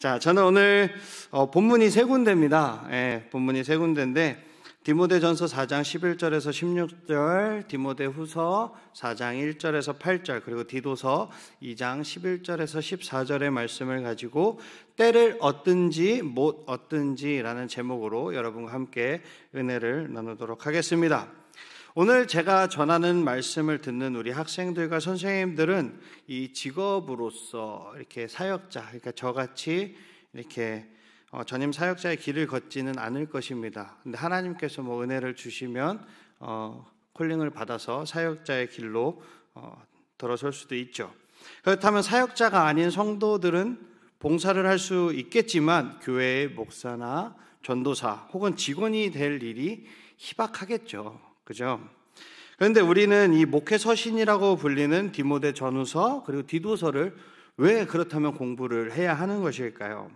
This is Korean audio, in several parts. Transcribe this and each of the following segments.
자, 저는 오늘 본문이 세 군데입니다. 본문이 세 군데인데 디모데전서 4장 11절에서 16절, 디모데후서 4장 1절에서 8절, 그리고 디도서 2장 11절에서 14절의 말씀을 가지고 때를 얻든지 못 얻든지라는 제목으로 여러분과 함께 은혜를 나누도록 하겠습니다. 오늘 제가 전하는 말씀을 듣는 우리 학생들과 선생님들은 이 직업으로서 이렇게 사역자, 그러니까 저같이 이렇게 전임 사역자의 길을 걷지는 않을 것입니다. 근데 하나님께서 은혜를 주시면 콜링을 받아서 사역자의 길로 들어설 수도 있죠. 그렇다면 사역자가 아닌 성도들은 봉사를 할 수 있겠지만 교회의 목사나 전도사 혹은 직원이 될 일이 희박하겠죠. 그죠? 그런데 우리는 이 목회 서신이라고 불리는 디모데 전후서 그리고 디도서를 왜 그렇다면 공부를 해야 하는 것일까요?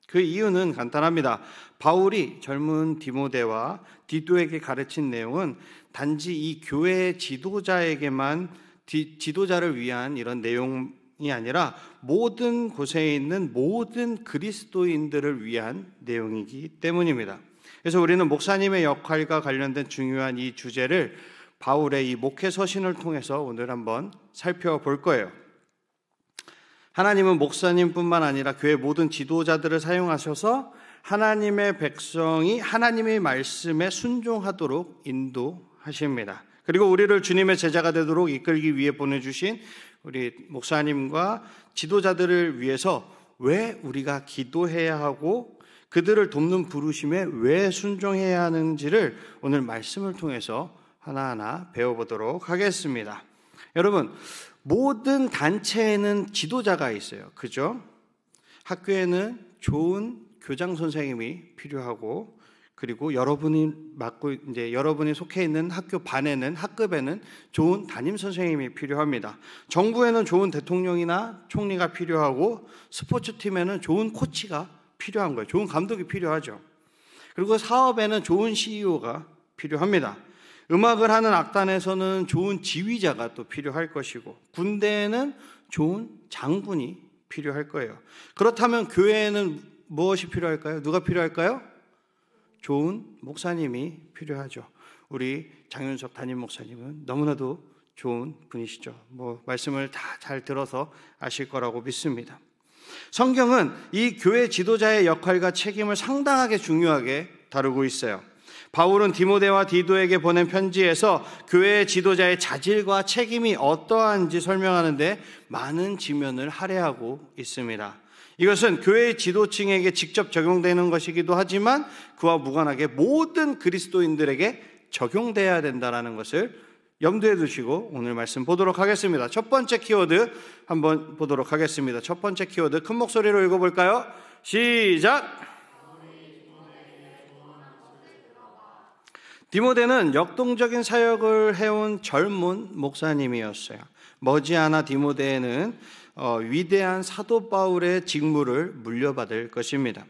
그 이유는 간단합니다. 바울이 젊은 디모데와 디도에게 가르친 내용은 단지 이 교회의 지도자에게만 지도자를 위한 이런 내용이 아니라 모든 곳에 있는 모든 그리스도인들을 위한 내용이기 때문입니다. 그래서 우리는 목사님의 역할과 관련된 중요한 이 주제를 바울의 이 목회 서신을 통해서 오늘 한번 살펴볼 거예요. 하나님은 목사님뿐만 아니라 교회 모든 지도자들을 사용하셔서 하나님의 백성이 하나님의 말씀에 순종하도록 인도하십니다. 그리고 우리를 주님의 제자가 되도록 이끌기 위해 보내주신 우리 목사님과 지도자들을 위해서 왜 우리가 기도해야 하고 그들을 돕는 부르심에 왜 순종해야 하는지를 오늘 말씀을 통해서 하나하나 배워보도록 하겠습니다. 여러분, 모든 단체에는 지도자가 있어요. 그죠? 학교에는 좋은 교장 선생님이 필요하고, 그리고 여러분이 속해 있는 학교 반에는, 학급에는 좋은 담임 선생님이 필요합니다. 정부에는 좋은 대통령이나 총리가 필요하고, 스포츠팀에는 좋은 코치가 필요한 거예요. 좋은 감독이 필요하죠. 그리고 사업에는 좋은 CEO가 필요합니다. 음악을 하는 악단에서는 좋은 지휘자가 또 필요할 것이고, 군대에는 좋은 장군이 필요할 거예요. 그렇다면 교회에는 무엇이 필요할까요? 누가 필요할까요? 좋은 목사님이 필요하죠. 우리 장윤석 담임 목사님은 너무나도 좋은 분이시죠. 말씀을 다 잘 들어서 아실 거라고 믿습니다. 성경은 이 교회 지도자의 역할과 책임을 상당하게 중요하게 다루고 있어요. 바울은 디모데와 디도에게 보낸 편지에서 교회의 지도자의 자질과 책임이 어떠한지 설명하는데 많은 지면을 할애하고 있습니다. 이것은 교회의 지도층에게 직접 적용되는 것이기도 하지만 그와 무관하게 모든 그리스도인들에게 적용돼야 된다는 것을 염두에 두시고 오늘 말씀 보도록 하겠습니다. 첫 번째 키워드 한번 보도록 하겠습니다. 첫 번째 키워드 큰 목소리로 읽어볼까요? 시작! 디모데는 역동적인 사역을 해온 젊은 목사님이었어요. 머지않아 디모데는 위대한 사도 바울의 직무를 물려받을 것입니다.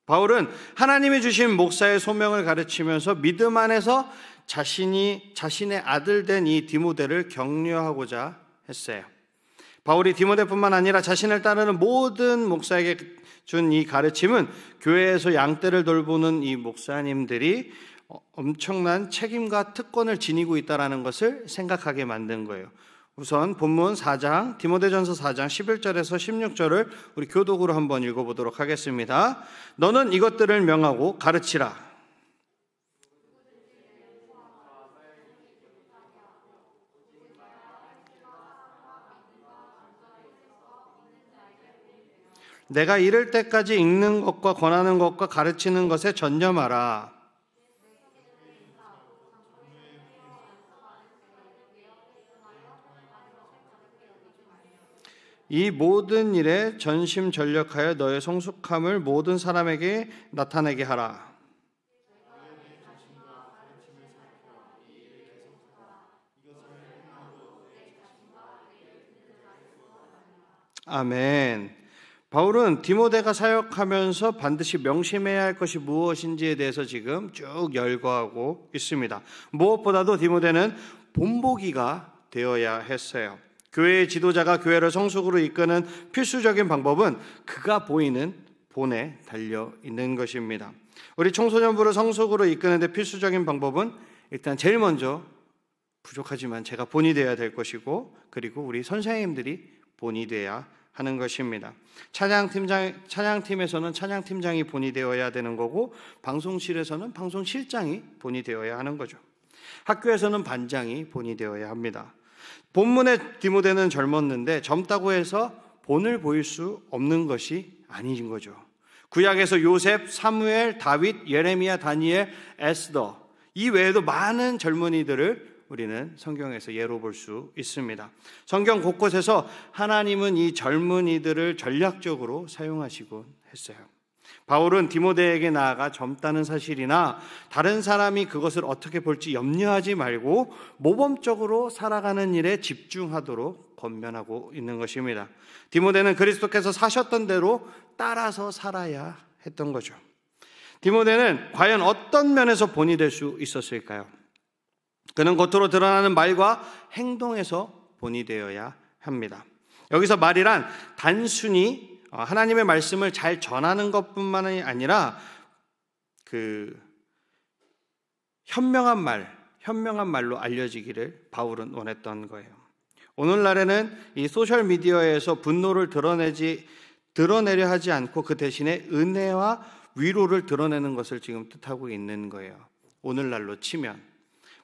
바울은 하나님이 주신 목사의 소명을 가르치면서 믿음 안에서 자신의 아들 된 이 디모데를 격려하고자 했어요. 바울이 디모데뿐만 아니라 자신을 따르는 모든 목사에게 준 이 가르침은 교회에서 양떼를 돌보는 이 목사님들이 엄청난 책임과 특권을 지니고 있다는 것을 생각하게 만든 거예요. 우선 본문 4장, 디모데전서 4장 11절에서 16절을 우리 교독으로 한번 읽어보도록 하겠습니다. 너는 이것들을 명하고 가르치라. 내가 이를 때까지 읽는 것과 권하는 것과 가르치는 것에 전념하라. 이 모든 일에 전심전력하여 너의 성숙함을 모든 사람에게 나타내게 하라. 아멘. 바울은 디모데가 사역하면서 반드시 명심해야 할 것이 무엇인지에 대해서 지금 쭉 열거하고 있습니다. 무엇보다도 디모데는 본보기가 되어야 했어요. 교회의 지도자가 교회를 성숙으로 이끄는 필수적인 방법은 그가 보이는 본에 달려 있는 것입니다. 우리 청소년부를 성숙으로 이끄는데 필수적인 방법은 일단 제일 먼저 부족하지만 제가 본이 되어야 될 것이고, 그리고 우리 선생님들이 본이 되어야 하는 것입니다. 찬양팀에서는 찬양팀장이 본이 되어야 되는 거고, 방송실에서는 방송실장이 본이 되어야 하는 거죠. 학교에서는 반장이 본이 되어야 합니다. 본문의 디모데는 젊었는데 젊다고 해서 본을 보일 수 없는 것이 아닌 거죠. 구약에서 요셉, 사무엘, 다윗, 예레미야, 다니엘, 에스더, 이 외에도 많은 젊은이들을 우리는 성경에서 예로 볼 수 있습니다. 성경 곳곳에서 하나님은 이 젊은이들을 전략적으로 사용하시곤 했어요. 바울은 디모데에게 나아가 젊다는 사실이나 다른 사람이 그것을 어떻게 볼지 염려하지 말고 모범적으로 살아가는 일에 집중하도록 권면하고 있는 것입니다. 디모데는 그리스도께서 사셨던 대로 따라서 살아야 했던 거죠. 디모데는 과연 어떤 면에서 본이 될 수 있었을까요? 그는 겉으로 드러나는 말과 행동에서 본이 되어야 합니다. 여기서 말이란 단순히 하나님의 말씀을 잘 전하는 것뿐만이 아니라 현명한 말로 알려지기를 바울은 원했던 거예요. 오늘날에는 이 소셜 미디어에서 분노를 드러내려 하지 않고 그 대신에 은혜와 위로를 드러내는 것을 지금 뜻하고 있는 거예요. 오늘날로 치면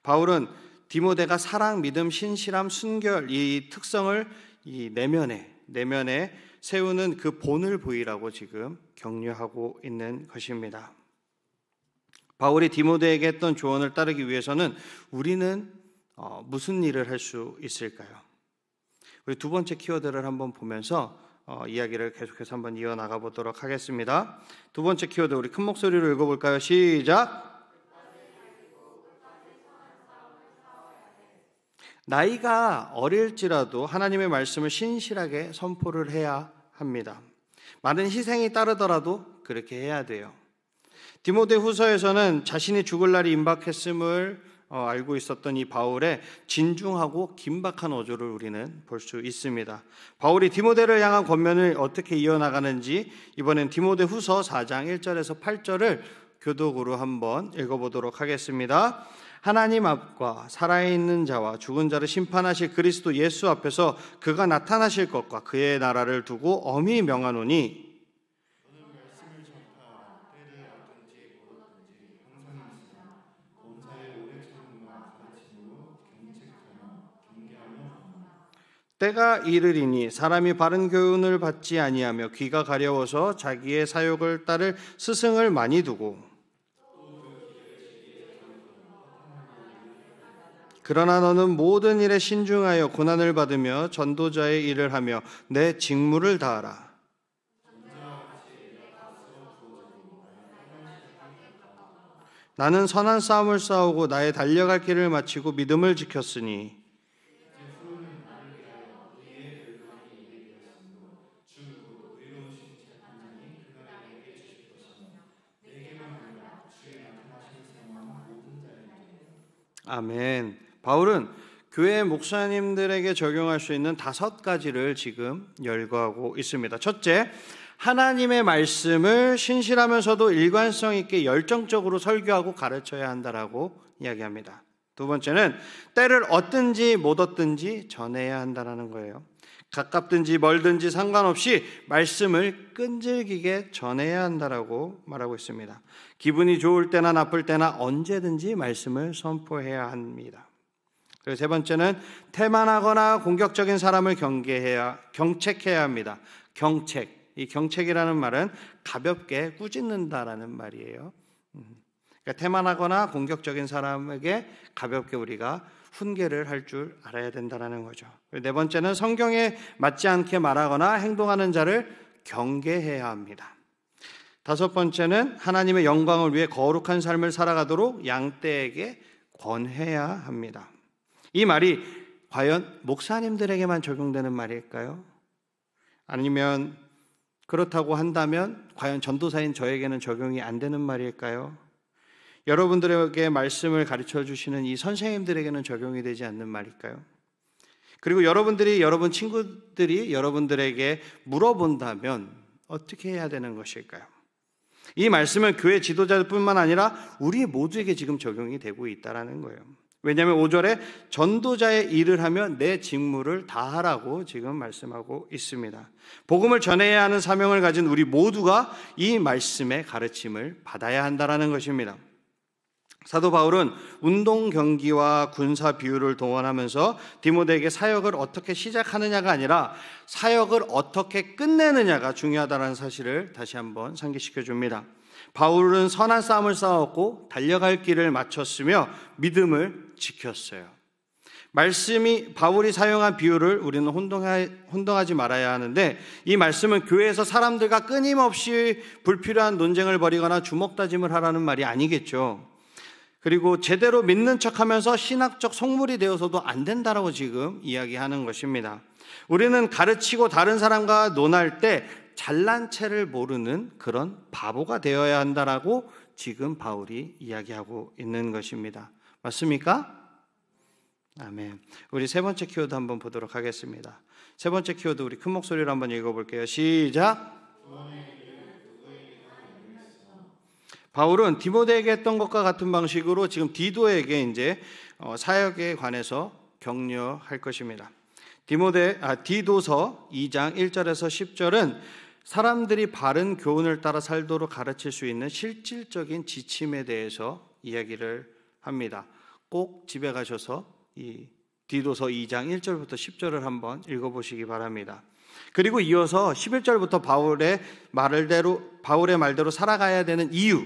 바울은 디모데가 사랑, 믿음, 신실함, 순결 이 특성을 이 내면에 세우는 그 본을 보이라고 지금 격려하고 있는 것입니다. 바울이 디모데에게 했던 조언을 따르기 위해서는 우리는 무슨 일을 할 수 있을까요? 우리 두 번째 키워드를 한번 보면서 이야기를 계속해서 한번 이어나가 보도록 하겠습니다. 두 번째 키워드 우리 큰 목소리로 읽어볼까요? 시작! 나이가 어릴지라도 하나님의 말씀을 신실하게 선포를 해야 합니다. 많은 희생이 따르더라도 그렇게 해야 돼요. 디모데 후서에서는 자신이 죽을 날이 임박했음을 알고 있었던 이 바울의 진중하고 긴박한 어조를 우리는 볼 수 있습니다. 바울이 디모데를 향한 권면을 어떻게 이어나가는지 이번엔 디모데 후서 4장 1절에서 8절을 교독으로 한번 읽어보도록 하겠습니다. 하나님 앞과 살아있는 자와 죽은 자를 심판하실 그리스도 예수 앞에서 그가 나타나실 것과 그의 나라를 두고 엄히 명하노니 때가 이르리니 사람이 바른 교훈을 받지 아니하며 귀가 가려워서 자기의 사욕을 따를 스승을 많이 두고 그러나 너는 모든 일에 신중하여 고난을 받으며 전도자의 일을 하며 내 직무를 다하라. 나는 선한 싸움을 싸우고 나의 달려갈 길을 마치고 믿음을 지켰으니 아멘. 바울은 교회 목사님들에게 적용할 수 있는 5가지를 지금 열거하고 있습니다. 첫째, 하나님의 말씀을 신실하면서도 일관성 있게 열정적으로 설교하고 가르쳐야 한다라고 이야기합니다. 두 번째는 때를 얻든지 못 얻든지 전해야 한다는 거예요. 가깝든지 멀든지 상관없이 말씀을 끈질기게 전해야 한다라고 말하고 있습니다. 기분이 좋을 때나 나쁠 때나 언제든지 말씀을 선포해야 합니다. 그리고 세 번째는 태만하거나 공격적인 사람을 경책해야 합니다. 이 경책이라는 말은 가볍게 꾸짖는다라는 말이에요. 그러니까 태만하거나 공격적인 사람에게 가볍게 우리가 훈계를 할 줄 알아야 된다는 거죠. 네 번째는 성경에 맞지 않게 말하거나 행동하는 자를 경계해야 합니다. 다섯 번째는 하나님의 영광을 위해 거룩한 삶을 살아가도록 양떼에게 권해야 합니다. 이 말이 과연 목사님들에게만 적용되는 말일까요? 아니면 그렇다고 한다면 과연 전도사인 저에게는 적용이 안 되는 말일까요? 여러분들에게 말씀을 가르쳐 주시는 이 선생님들에게는 적용이 되지 않는 말일까요? 그리고 여러분 친구들이 여러분들에게 물어본다면 어떻게 해야 되는 것일까요? 이 말씀은 교회 지도자들뿐만 아니라 우리 모두에게 지금 적용이 되고 있다는 거예요. 왜냐하면 5절에 전도자의 일을 하면 내 직무를 다하라고 지금 말씀하고 있습니다. 복음을 전해야 하는 사명을 가진 우리 모두가 이 말씀의 가르침을 받아야 한다는 것입니다. 사도 바울은 운동 경기와 군사 비유를 동원하면서 디모데에게 사역을 어떻게 시작하느냐가 아니라 사역을 어떻게 끝내느냐가 중요하다는 사실을 다시 한번 상기시켜 줍니다. 바울은 선한 싸움을 싸웠고 달려갈 길을 마쳤으며 믿음을 지켰어요. 말씀이 바울이 사용한 비유를 우리는 혼동하지 말아야 하는데, 이 말씀은 교회에서 사람들과 끊임없이 불필요한 논쟁을 벌이거나 주먹다짐을 하라는 말이 아니겠죠. 그리고 제대로 믿는 척하면서 신학적 속물이 되어서도 안 된다라고 지금 이야기하는 것입니다. 우리는 가르치고 다른 사람과 논할 때 잘난 체를 모르는 그런 바보가 되어야 한다라고 지금 바울이 이야기하고 있는 것입니다. 맞습니까? 아멘. 우리 세 번째 키워드 한번 보도록 하겠습니다. 세 번째 키워드 우리 큰 목소리로 한번 읽어볼게요. 시작. 바울은 디모데에게 했던 것과 같은 방식으로 지금 디도에게 이제 사역에 관해서 격려할 것입니다. 디도서 2장 1절에서 10절은 사람들이 바른 교훈을 따라 살도록 가르칠 수 있는 실질적인 지침에 대해서 이야기를 합니다. 꼭 집에 가셔서 이 디도서 2장 1절부터 10절을 한번 읽어보시기 바랍니다. 그리고 이어서 11절부터 바울의 말대로 살아가야 되는 이유,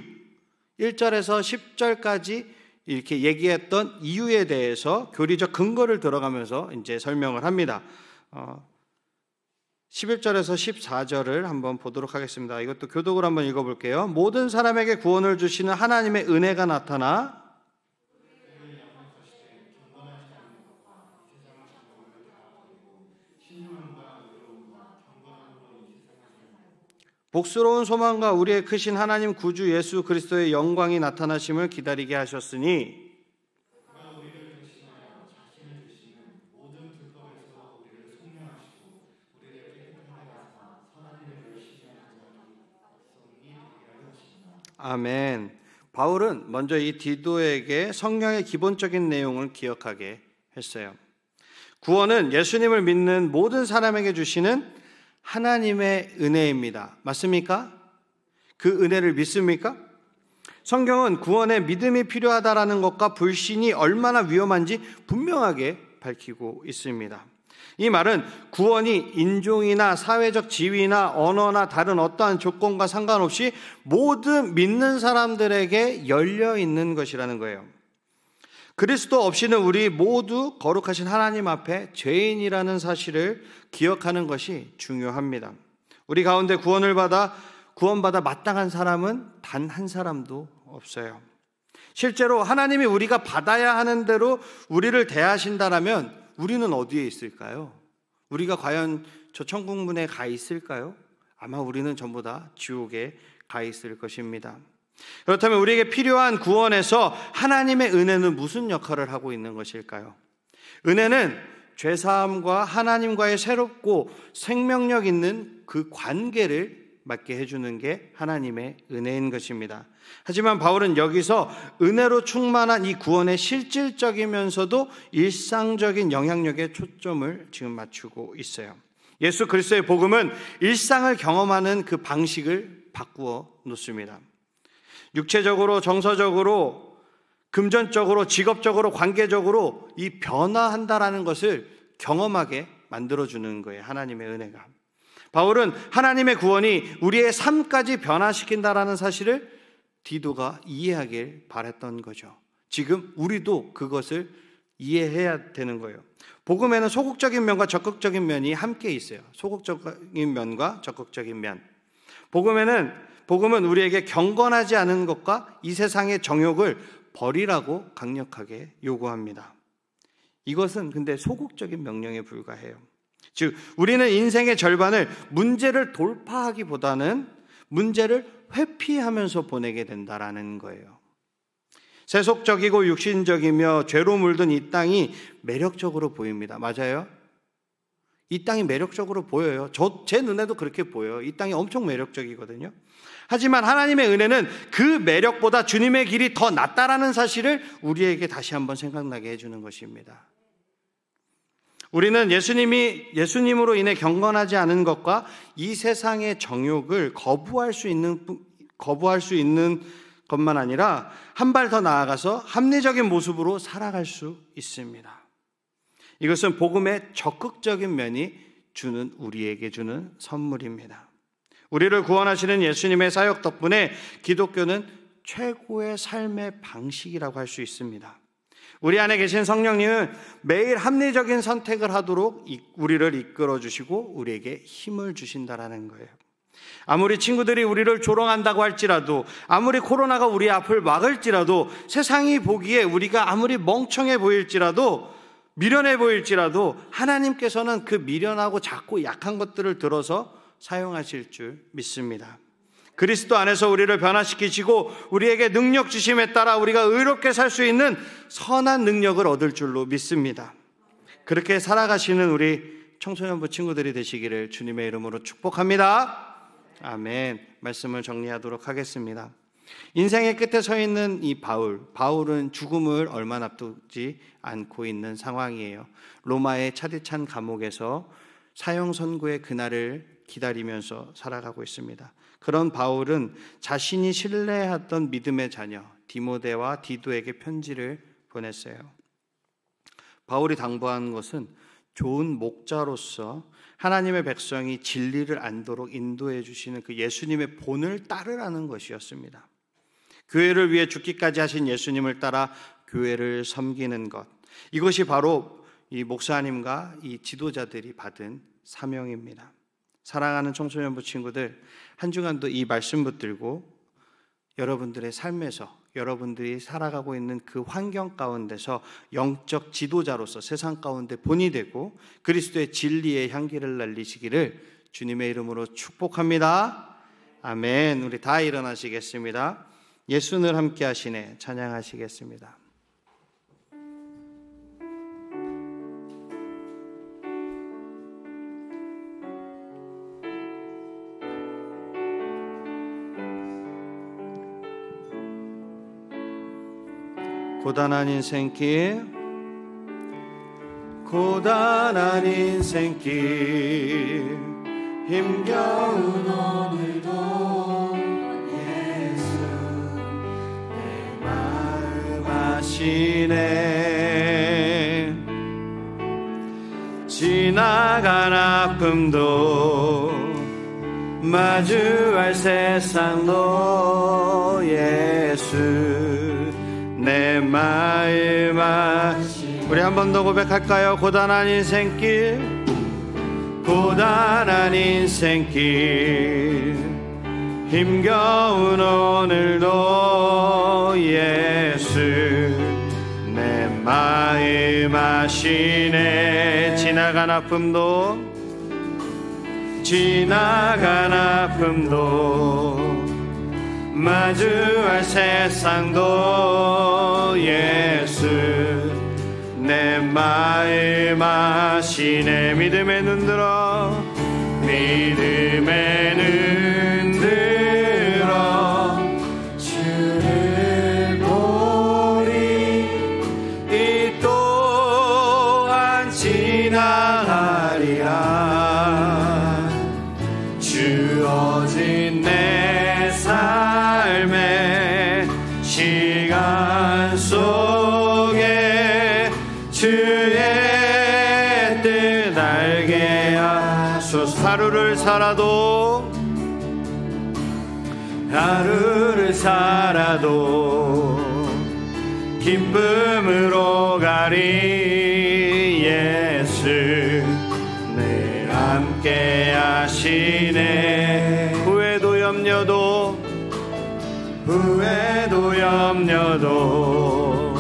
1절에서 10절까지 이렇게 얘기했던 이유에 대해서 교리적 근거를 들어가면서 이제 설명을 합니다. 11절에서 14절을 한번 보도록 하겠습니다. 이것도 교독을 한번 읽어볼게요. 모든 사람에게 구원을 주시는 하나님의 은혜가 나타나 복스러운 소망과 우리의 크신 하나님 구주 예수 그리스도의 영광이 나타나심을 기다리게 하셨으니 아멘. 바울은 먼저 이 디도에게 성경의 기본적인 내용을 기억하게 했어요. 구원은 예수님을 믿는 모든 사람에게 주시는 하나님의 은혜입니다. 맞습니까? 그 은혜를 믿습니까? 성경은 구원에 믿음이 필요하다라는 것과 불신이 얼마나 위험한지 분명하게 밝히고 있습니다. 이 말은 구원이 인종이나 사회적 지위나 언어나 다른 어떠한 조건과 상관없이 모든 믿는 사람들에게 열려 있는 것이라는 거예요. 그리스도 없이는 우리 모두 거룩하신 하나님 앞에 죄인이라는 사실을 기억하는 것이 중요합니다. 우리 가운데 구원받아 마땅한 사람은 단 한 사람도 없어요. 실제로 하나님이 우리가 받아야 하는 대로 우리를 대하신다라면 우리는 어디에 있을까요? 우리가 과연 저 천국문에 가 있을까요? 아마 우리는 전부 다 지옥에 가 있을 것입니다. 그렇다면 우리에게 필요한 구원에서 하나님의 은혜는 무슨 역할을 하고 있는 것일까요? 은혜는 죄사함과 하나님과의 새롭고 생명력 있는 그 관계를 맞게 해주는 게 하나님의 은혜인 것입니다. 하지만 바울은 여기서 은혜로 충만한 이 구원의 실질적이면서도 일상적인 영향력에 초점을 지금 맞추고 있어요. 예수 그리스도의 복음은 일상을 경험하는 그 방식을 바꾸어 놓습니다. 육체적으로, 정서적으로, 금전적으로, 직업적으로, 관계적으로 이 변화한다라는 것을 경험하게 만들어주는 거예요. 하나님의 은혜가. 바울은 하나님의 구원이 우리의 삶까지 변화시킨다라는 사실을 디도가 이해하길 바랬던 거죠. 지금 우리도 그것을 이해해야 되는 거예요. 복음에는 소극적인 면과 적극적인 면이 함께 있어요. 소극적인 면과 적극적인 면. 복음은 우리에게 경건하지 않은 것과 이 세상의 정욕을 버리라고 강력하게 요구합니다. 이것은 근데 소극적인 명령에 불과해요. 즉 우리는 인생의 절반을 문제를 돌파하기보다는 문제를 회피하면서 보내게 된다라는 거예요. 세속적이고 육신적이며 죄로 물든 이 땅이 매력적으로 보입니다. 맞아요? 이 땅이 매력적으로 보여요. 제 눈에도 그렇게 보여요. 이 땅이 엄청 매력적이거든요. 하지만 하나님의 은혜는 그 매력보다 주님의 길이 더 낫다라는 사실을 우리에게 다시 한번 생각나게 해주는 것입니다. 우리는 예수님으로 인해 경건하지 않은 것과 이 세상의 정욕을 거부할 수 있는 것만 아니라 한 발 더 나아가서 합리적인 모습으로 살아갈 수 있습니다. 이것은 복음의 적극적인 면이 우리에게 주는 선물입니다. 우리를 구원하시는 예수님의 사역 덕분에 기독교는 최고의 삶의 방식이라고 할 수 있습니다. 우리 안에 계신 성령님은 매일 합리적인 선택을 하도록 우리를 이끌어 주시고 우리에게 힘을 주신다라는 거예요. 아무리 친구들이 우리를 조롱한다고 할지라도, 아무리 코로나가 우리 앞을 막을지라도, 세상이 보기에 우리가 아무리 멍청해 보일지라도, 미련해 보일지라도 하나님께서는 그 미련하고 작고 약한 것들을 들어서 사용하실 줄 믿습니다. 그리스도 안에서 우리를 변화시키시고 우리에게 능력 주심에 따라 우리가 의롭게 살 수 있는 선한 능력을 얻을 줄로 믿습니다. 그렇게 살아가시는 우리 청소년부 친구들이 되시기를 주님의 이름으로 축복합니다. 아멘. 말씀을 정리하도록 하겠습니다. 인생의 끝에 서 있는 이 바울은 죽음을 얼마 앞두지 않고 있는 상황이에요. 로마의 차디찬 감옥에서 사형 선고의 그날을 기다리면서 살아가고 있습니다. 그런 바울은 자신이 신뢰했던 믿음의 자녀 디모데와 디도에게 편지를 보냈어요. 바울이 당부한 것은 좋은 목자로서 하나님의 백성이 진리를 안도록 인도해 주시는 그 예수님의 본을 따르라는 것이었습니다. 교회를 위해 죽기까지 하신 예수님을 따라 교회를 섬기는 것, 이것이 바로 이 목사님과 이 지도자들이 받은 사명입니다. 사랑하는 청소년부 친구들, 한 주간도 이 말씀 붙들고 여러분들의 삶에서, 여러분들이 살아가고 있는 그 환경 가운데서 영적 지도자로서 세상 가운데 본이 되고 그리스도의 진리의 향기를 날리시기를 주님의 이름으로 축복합니다. 아멘. 우리 다 일어나시겠습니다. 예수를 함께 하시네 찬양하시겠습니다. 고단한 인생길, 고단한 인생길, 힘겨운 오늘도 예수 내 마음 아시네. 지나간 아픔도 마주할 세상도 예수 내 마음 아시네. 우리 한 번 더 고백할까요? 고단한 인생길, 고단한 인생길, 힘겨운 오늘도 예수 내 마음 아시네. 지나간 아픔도 마주할 세상도 예수 내 마음 아시네. 믿음에 눈들어 주를 보리. 이 또한 지나가리라. 주어진 내 삶의 시간 속에 주의 뜻 알게 하소서. 하루를 살아도 기쁨으로 가리. 예수 늘 함께 하시네. 후회도 염려도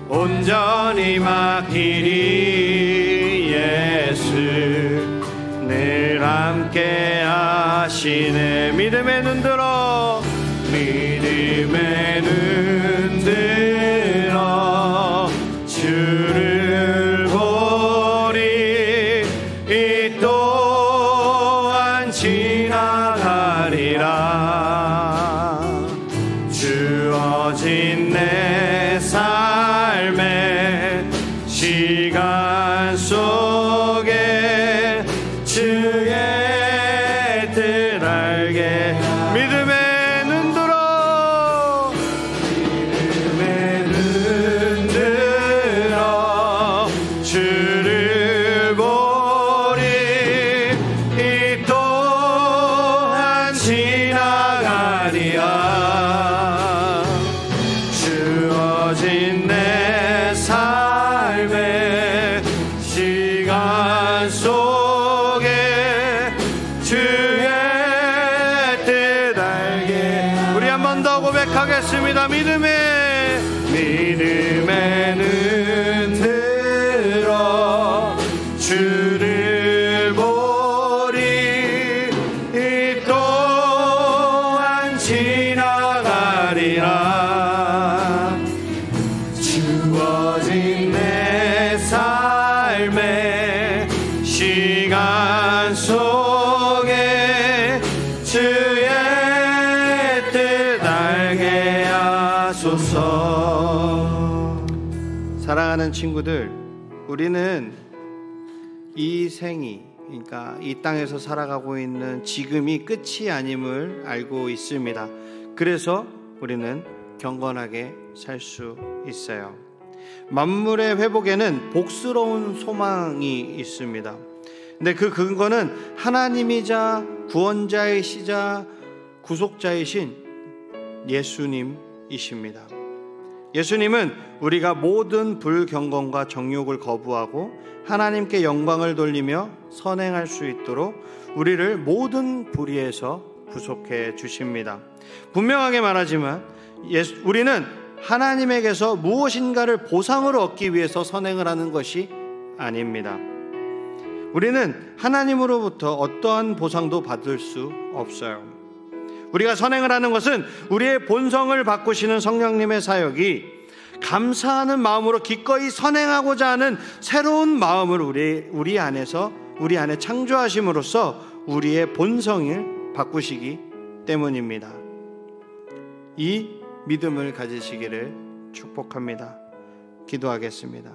온전히 맡기리. 예수 늘 함께 하시네. 믿음에 눈들어 주를 보리. 이 나가리라. 주어진 내 삶의 시간 속에 주의 뜻 알게 믿음의 눈 들어 주를 보리. 이 또한 지나가리라. 주어진 내 삶의 시간 속에 주의 뜻 알게. 우리 한 번 더 고백하겠습니다. 믿음의 눈 들어 주를 보리. 이 또한 지나가리라. 주어진 내 삶의 시간 속에 주의 뜻 알게 하소서. 사랑하는 친구들, 우리는 이 생이, 그러니까 이 땅에서 살아가고 있는 지금이 끝이 아님을 알고 있습니다. 그래서 우리는 경건하게 살 수 있어요. 만물의 회복에는 복스러운 소망이 있습니다. 근데 그 근거는 하나님이자 구원자이시자 구속자이신 예수님이십니다. 예수님은 우리가 모든 불경건과 정욕을 거부하고 하나님께 영광을 돌리며 선행할 수 있도록 우리를 모든 불의에서 구속해 주십니다. 분명하게 말하지만 우리는 하나님에게서 무엇인가를 보상으로 얻기 위해서 선행을 하는 것이 아닙니다. 우리는 하나님으로부터 어떠한 보상도 받을 수 없어요. 우리가 선행을 하는 것은 우리의 본성을 바꾸시는 성령님의 사역이 감사하는 마음으로 기꺼이 선행하고자 하는 새로운 마음을 우리 안에 창조하심으로써 우리의 본성을 바꾸시기 때문입니다. 이 믿음을 가지시기를 축복합니다. 기도하겠습니다.